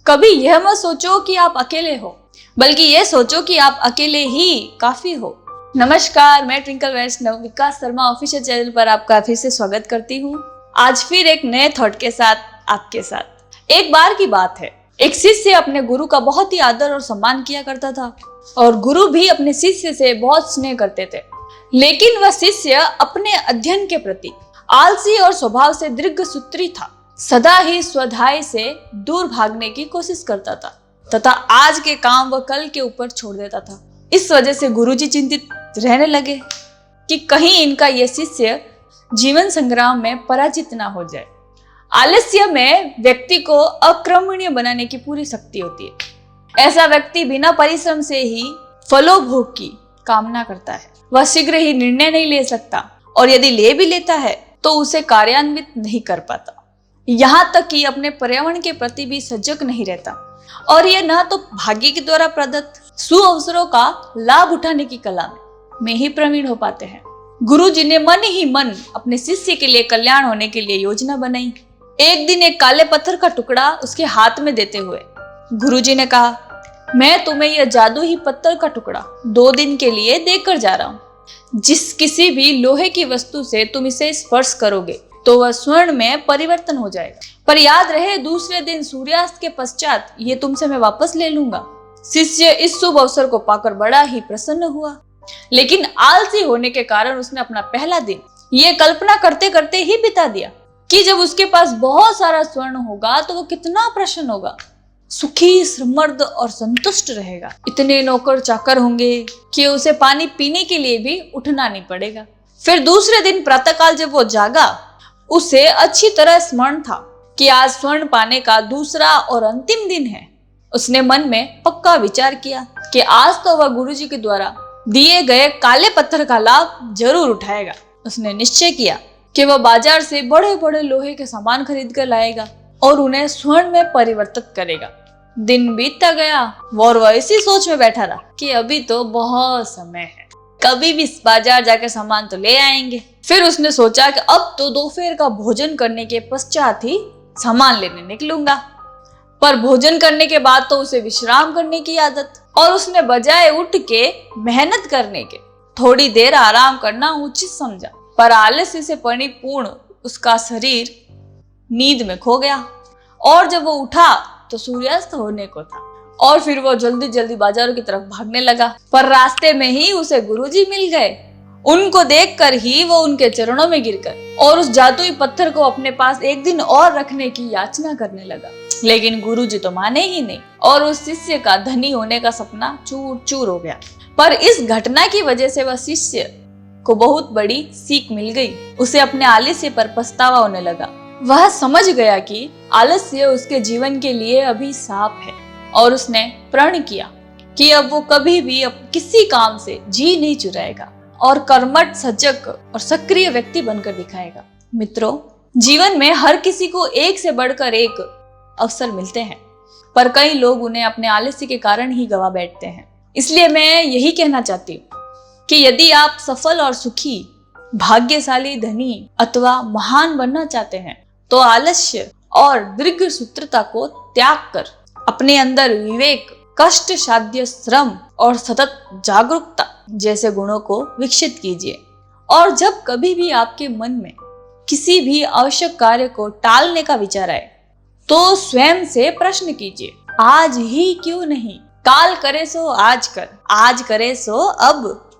कभी यह मत सोचो कि आप अकेले हो, बल्कि यह सोचो कि आप अकेले ही काफी हो। नमस्कार, मैं ट्विंकल वैष्णव विकास शर्मा ऑफिशियल चैनल पर आपका फिर से स्वागत करती हूँ। आज फिर एक नए थॉट के साथ आपके साथ। एक बार की बात है, एक शिष्य अपने गुरु का बहुत ही आदर और सम्मान किया करता था और गुरु भी अपने शिष्य से बहुत स्नेह करते थे। लेकिन वह शिष्य अपने अध्ययन के प्रति आलसी और स्वभाव से दीर्घसूत्री था। सदा ही स्वधाय से दूर भागने की कोशिश करता था तथा आज के काम वह कल के ऊपर छोड़ देता था। इस वजह से गुरुजी चिंतित रहने लगे कि कहीं इनका यह शिष्य जीवन संग्राम में पराजित ना हो जाए। आलस्य में व्यक्ति को अक्रमणीय बनाने की पूरी शक्ति होती है। ऐसा व्यक्ति बिना परिश्रम से ही फलोभोग की कामना करता है। वह शीघ्र ही निर्णय नहीं ले सकता और यदि ले भी लेता है तो उसे कार्यान्वित नहीं कर पाता। यहाँ तक कि अपने पर्यावरण के प्रति भी सजग नहीं रहता और यह न तो भाग्य के द्वारा प्रदत्त सुअवसरों का लाभ उठाने की कला में ही प्रवीण हो पाते हैं। गुरुजी ने मन ही मन अपने शिष्य के लिए कल्याण होने के लिए योजना बनाई। एक दिन एक काले पत्थर का टुकड़ा उसके हाथ में देते हुए गुरुजी ने कहा, मैं तुम्हें यह जादू ही पत्थर का टुकड़ा 2 दिन के लिए देकर जा रहा हूँ। जिस किसी भी लोहे की वस्तु से तुम इसे स्पर्श करोगे तो वह स्वर्ण में परिवर्तन हो जाएगा। पर याद रहे, दूसरे दिन सूर्यास्त के पश्चात ये तुमसे मैं वापस ले लूंगा। शिष्य इस शुभ अवसर को पाकर बड़ा ही प्रसन्न हुआ, लेकिन आलसी होने के कारण उसने अपना पहला दिन ये कल्पना करते करते ही बिता दिया कि जब उसके पास बहुत सारा स्वर्ण होगा तो वो कितना प्रसन्न होगा, सुखी, समृद्ध और संतुष्ट रहेगा। इतने नौकर चाकर होंगे कि उसे पानी पीने के लिए भी उठना नहीं पड़ेगा। फिर दूसरे दिन प्रातःकाल जब वो जागा, उसे अच्छी तरह स्मरण था कि आज स्वर्ण पाने का दूसरा और अंतिम दिन है। उसने मन में पक्का विचार किया कि आज तो वह गुरुजी के द्वारा दिए गए काले पत्थर का लाभ जरूर उठाएगा। उसने निश्चय किया कि वह बाजार से बड़े बड़े लोहे के सामान खरीद कर लाएगा और उन्हें स्वर्ण में परिवर्तित करेगा। दिन बीतता गया और वह इसी सोच में बैठा रहा कि अभी तो बहुत समय है, कभी भी बाजार जाकर सामान तो ले आएंगे। फिर उसने सोचा कि अब तो दोपहर का भोजन करने के पश्चात ही सामान लेने निकलूंगा। पर भोजन करने के बाद तो उसे विश्राम करने की आदत और उसने बजाय उठ के मेहनत करने के थोड़ी देर आराम करना उचित समझा। पर आलस्य से परिपूर्ण उसका शरीर नींद में खो गया और जब वो उठा तो सूर्यास्त होने को था और फिर वो जल्दी जल्दी बाजारों की तरफ भागने लगा। पर रास्ते में ही उसे गुरुजी मिल गए। उनको देखकर ही वो उनके चरणों में गिरकर और उस जादुई पत्थर को अपने पास एक दिन और रखने की याचना करने लगा। लेकिन गुरुजी तो माने ही नहीं और उस शिष्य का धनी होने का सपना चूर चूर हो गया। पर इस घटना की वजह से वह शिष्य को बहुत बड़ी सीख मिल गई। उसे अपने आलस्य पर पछतावा होने लगा। वह समझ गया कि आलस्य उसके जीवन के लिए अभिशाप है और उसने प्रण किया कि अब वो कभी भी किसी काम से जी नहीं चुराएगा और कर्मठ, सजग और सक्रिय व्यक्ति बनकर दिखाएगा। मित्रों, जीवन में हर किसी को एक से बढ़कर एक अवसर मिलते हैं, पर कई लोग उन्हें अपने आलस्य के कारण ही गवा बैठते हैं। इसलिए मैं यही कहना चाहती हूँ कि यदि आप सफल और सुखी, भाग्यशाली, धनी अथवा महान बनना चाहते हैं तो आलस्य और दीर्घसूत्रता को त्याग कर अपने अंदर विवेक, कष्ट साध्य श्रम और सतत जागरूकता जैसे गुणों को विकसित कीजिए। और जब कभी भी आपके मन में किसी भी आवश्यक कार्य को टालने का विचार आए तो स्वयं से प्रश्न कीजिए, आज ही क्यों नहीं, काल करे सो आज कर, आज करे सो अब,